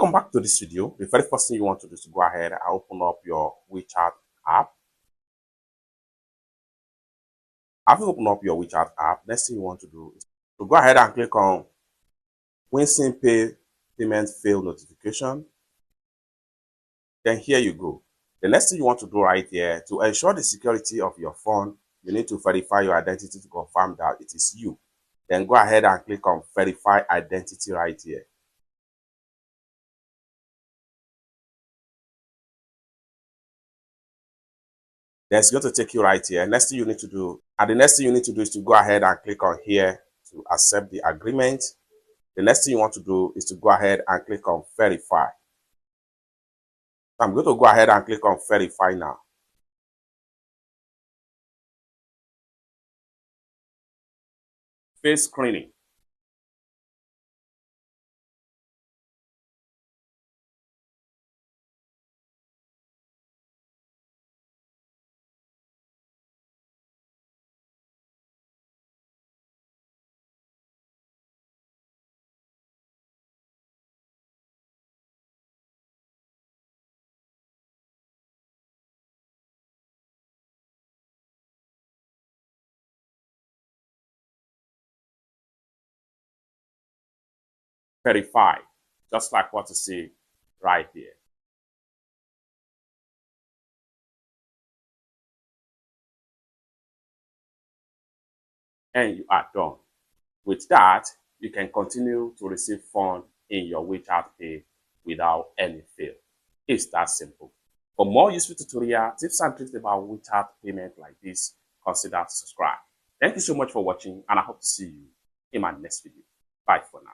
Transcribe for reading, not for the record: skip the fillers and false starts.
Welcome back to this video. The very first thing you want to do is to go ahead and open up your WeChat app. After you open up your WeChat app, next thing you want to do is to go ahead and click on Winston Pay Payment Failed Notification. Then here you go. The next thing you want to do right here, to ensure the security of your phone, you need to verify your identity to confirm that it is you. Then go ahead and click on Verify Identity right here. Then it's going to take you right here. Next thing you need to do, and the next thing you need to do is to go ahead and click on here to accept the agreement. The next thing you want to do is to go ahead and click on verify. So I'm going to go ahead and click on verify now. Face screening. Verify, just like what you see right here. And you are done. With that, you can continue to receive funds in your WeChat Pay without any fail. It's that simple. For more useful tutorial tips and tricks about WeChat payment like this, consider to subscribe. Thank you so much for watching, and I hope to see you in my next video. Bye for now.